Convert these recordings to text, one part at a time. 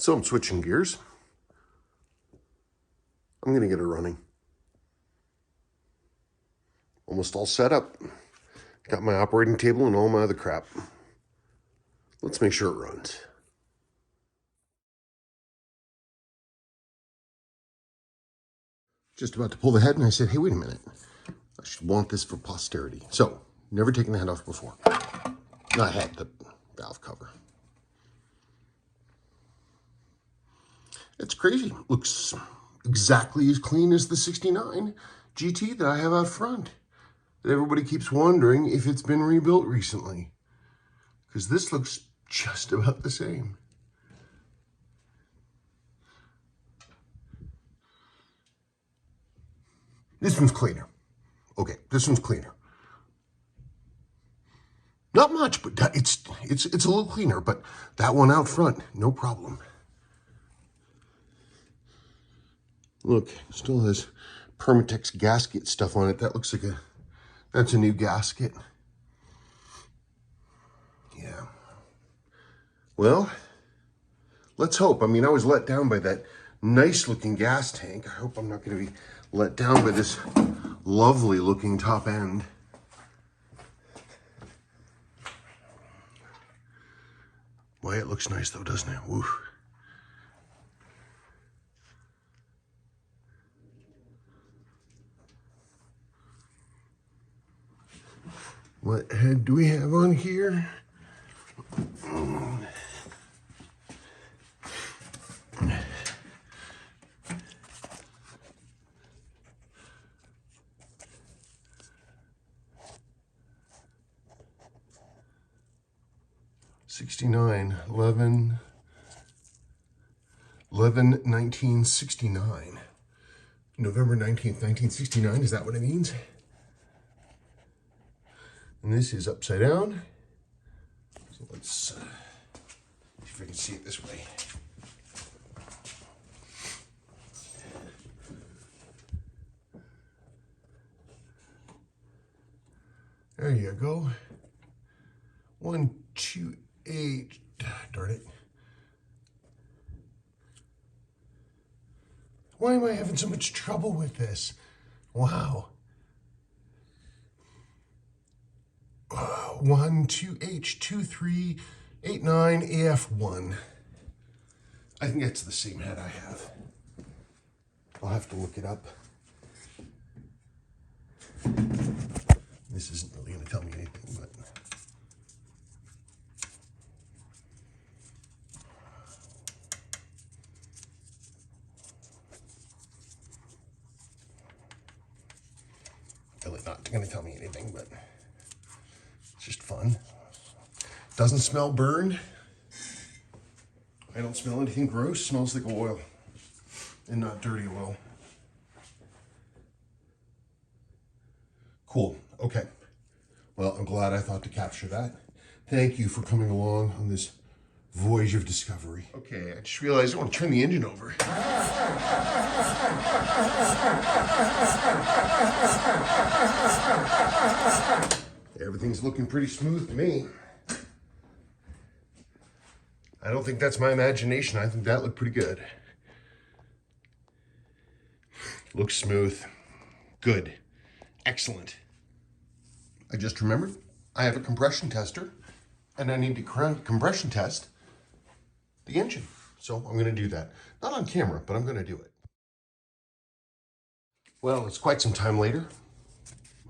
So I'm switching gears. I'm gonna get her running. Almost all set up. Got my operating table and all my other crap. Let's make sure it runs. Just about to pull the head and I said, hey, wait a minute. I should want this for posterity. So, never taken the head off before. Not head, the valve cover. It's crazy. Looks exactly as clean as the 69 GT that I have out front. That everybody keeps wondering if it's been rebuilt recently. Because this looks just about the same. This one's cleaner. Okay, this one's cleaner. Not much, but it's a little cleaner, but that one out front, no problem. Look, still has Permatex gasket stuff on it. That looks like that's a new gasket. Yeah. Well, let's hope. I mean, I was let down by that nice looking gas tank. I hope I'm not going to be let down by this lovely looking top end. Boy, it looks nice though, doesn't it? Woo. What head do we have on here? '69, 1969. November 19th, 1969, is that what it means? And this is upside down. So let's see if I can see it this way. There you go. 1, 2, 8. Darn it. Why am I having so much trouble with this? Wow. 1, 2, H, 2, 3, 8, 9, AF1. I think that's the same head I have. I'll have to look it up. This isn't really going to tell me anything, but really not going to tell me anything, but it's just fun. Doesn't smell burned. I don't smell anything gross. Smells like oil and not dirty oil. Cool. Okay. Well, I'm glad I thought to capture that. Thank you for coming along on this voyage of discovery. Okay, I just realized I want to turn the engine over. Everything's looking pretty smooth to me. I don't think that's my imagination. I think that looked pretty good. Looks smooth. Good. Excellent. I just remembered I have a compression tester and I need to compression test the engine. So I'm going to do that. Not on camera, but I'm going to do it. Well, it's quite some time later.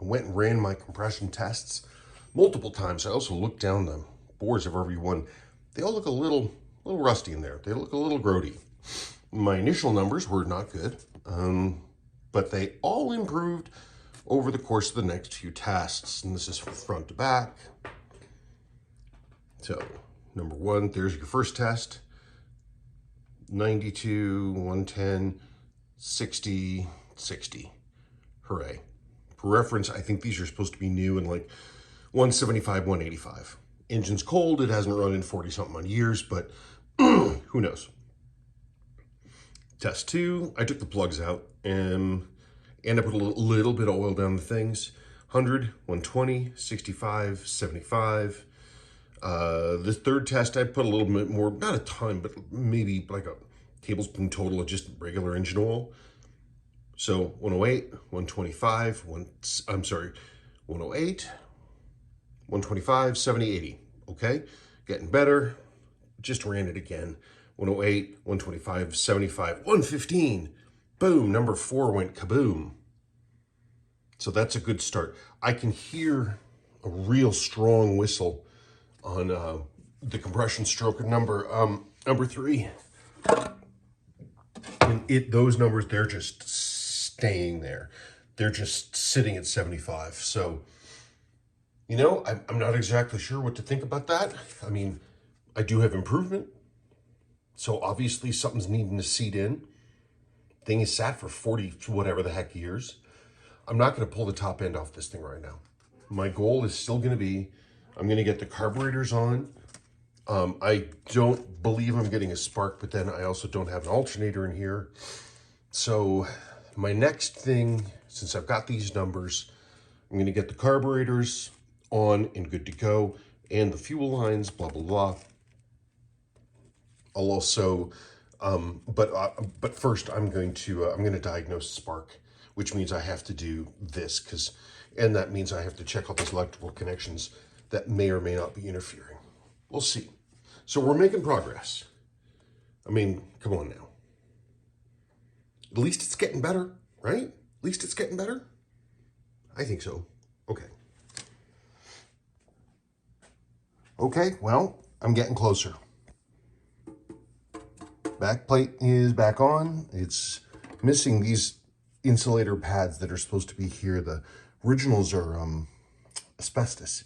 I went and ran my compression tests multiple times. I also looked down the bores of every one. They all look a little rusty in there. They look a little grody. My initial numbers were not good, but they all improved over the course of the next few tests. And this is from front to back. So, number 1, there's your first test. 92, 110, 60, 60. Hooray. For reference, I think these are supposed to be new in like 175, 185. Engine's cold, it hasn't run in 40-something odd years, but who knows. Test 2, I took the plugs out and I put a little bit of oil down the things. 100, 120, 65, 75. The third test, I put a little bit more, not a ton, but maybe like a tablespoon total of just regular engine oil. So 108, 125, 108, 125, 70, 80. Okay, getting better. Just ran it again. 108, 125, 75, 115. Boom, number 4 went kaboom. So that's a good start. I can hear a real strong whistle on the compression stroke number 3. And those numbers, they're just staying there. They're just sitting at 75. So, you know, I'm not exactly sure what to think about that. I mean, I do have improvement. So obviously something's needing to seed in. Thing is sat for 40 whatever the heck years. I'm not going to pull the top end off this thing right now. My goal is still going to be, I'm going to get the carburetors on. I don't believe I'm getting a spark, but then I also don't have an alternator in here. So my next thing, since I've got these numbers, I'm going to get the carburetors on and good to go, and the fuel lines, blah, blah, blah. I'll also, but first I'm going to diagnose spark, which means I have to do this and that means I have to check all those electrical connections that may or may not be interfering. We'll see. So we're making progress. I mean, come on now. At least it's getting better, right? At least it's getting better. I think so. Okay. Okay, well, I'm getting closer. Back plate is back on. It's missing these insulator pads that are supposed to be here. The originals are asbestos.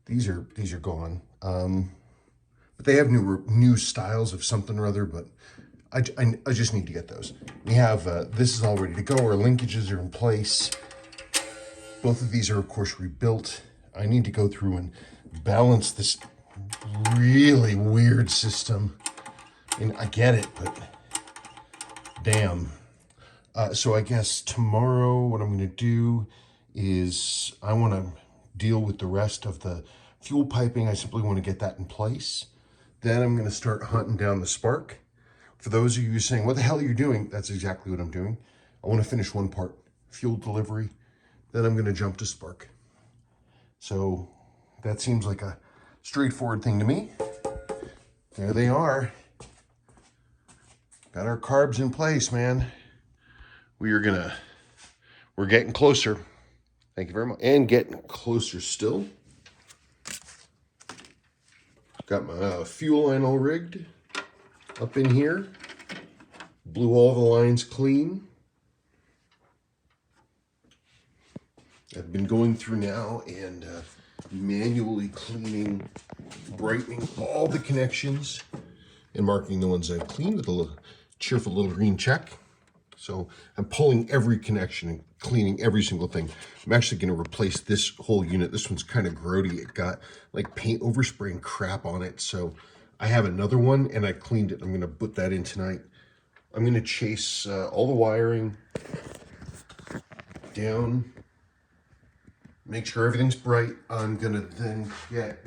These are gone. But they have new styles of something or other, but I just need to get those. We have, this is all ready to go. Our linkages are in place. Both of these are, of course, rebuilt. I need to go through and balance this really weird system. And I get it, but damn. So I guess tomorrow what I'm going to do is I want to deal with the rest of the fuel piping. I simply want to get that in place. Then I'm going to start hunting down the spark. For those of you saying, what the hell are you doing? That's exactly what I'm doing. I want to finish one part, fuel delivery. Then I'm going to jump to spark. So that seems like a straightforward thing to me. There they are. Got our carbs in place, man. We're getting closer. Thank you very much. And getting closer still. Got my fuel line all rigged up in here. Blew all the lines clean. I've been going through now and manually cleaning, brightening all the connections and marking the ones I've cleaned with a little cheerful little green check. So I'm pulling every connection and cleaning every single thing. I'm actually going to replace this whole unit. This one's kind of grody. It got like paint overspray and crap on it. So I have another one and I cleaned it. I'm going to put that in tonight. I'm going to chase all the wiring down, make sure everything's bright. I'm going to then get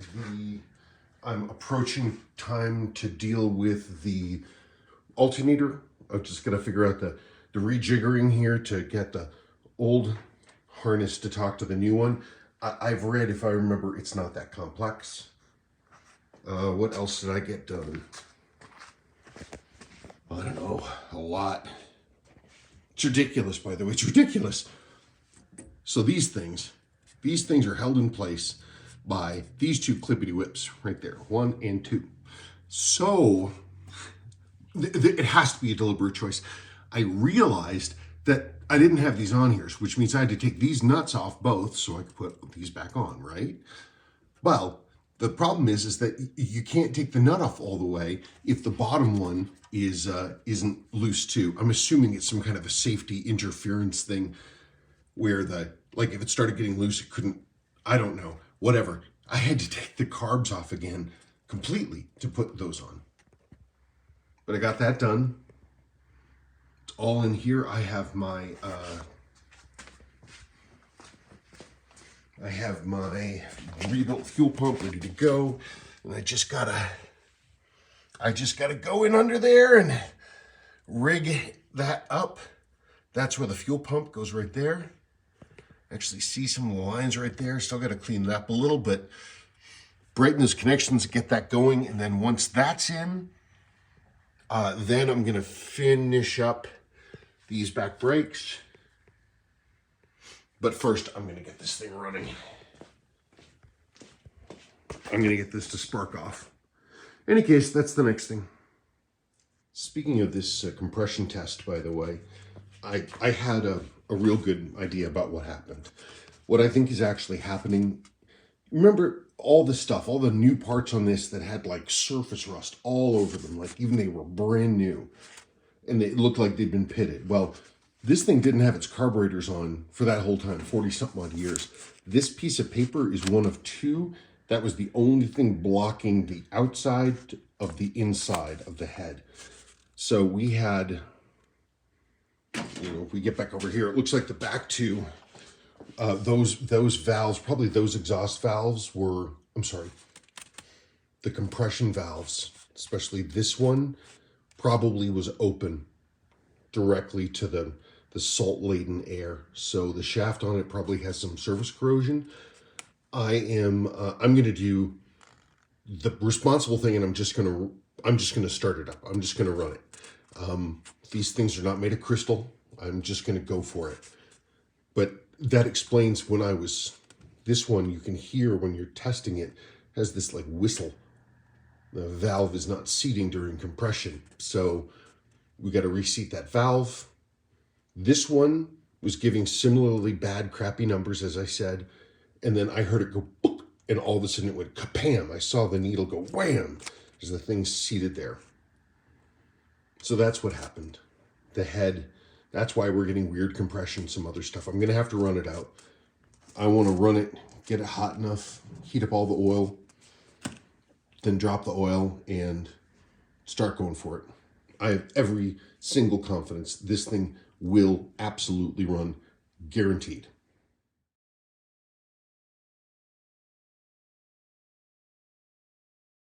I'm approaching time to deal with the alternator. I'm just going to figure out the rejiggering here to get the old harness to talk to the new one. I've read, if I remember, it's not that complex. What else did I get done? I don't know, a lot. It's ridiculous, by the way, it's ridiculous. So these things are held in place by these two clippity whips right there, 1 and 2. So it has to be a deliberate choice. I realized that I didn't have these on here, which means I had to take these nuts off both so I could put these back on, right? Well, the problem is that you can't take the nut off all the way if the bottom one isn't loose too. I'm assuming it's some kind of a safety interference thing where like if it started getting loose, it couldn't, I don't know, whatever. I had to take the carbs off again completely to put those on. But I got that done. It's all in here. I have my I have my rebuilt fuel pump ready to go, and I just gotta go in under there and rig that up. That's where the fuel pump goes, right there. Actually see some of the lines right there. Still gotta clean it up a little, but brighten those connections, get that going, and then once that's in, then I'm gonna finish up these back brakes. But first, I'm gonna get this thing running. I'm gonna get this to spark off. In any case, that's the next thing. Speaking of this compression test, by the way, I had a real good idea about what happened. What I think is actually happening, remember all the stuff, all the new parts on this that had like surface rust all over them, like even they were brand new, and they looked like they'd been pitted. Well, this thing didn't have its carburetors on for that whole time, 40-something odd years. This piece of paper is one of two. That was the only thing blocking the outside of the inside of the head. So we had, if we get back over here, it looks like the back two, those valves, probably those exhaust valves were, the compression valves, especially this one, probably was open directly to the salt-laden air. So the shaft on it probably has some surface corrosion. I'm going to do the responsible thing, and I'm just going to start it up. I'm just going to run it. These things are not made of crystal. I'm just going to go for it. But that explains this one, you can hear when you're testing it, has this like whistle. The valve is not seating during compression. So we got to reseat that valve. This one was giving similarly bad, crappy numbers, as I said. And then I heard it go boop, and all of a sudden it went kapam. I saw the needle go wham as the thing seated there. So that's what happened. The head, that's why we're getting weird compression, some other stuff. I'm going to have to run it out. I want to run it, get it hot enough, heat up all the oil, then drop the oil and start going for it. I have every single confidence this thing will absolutely run, guaranteed.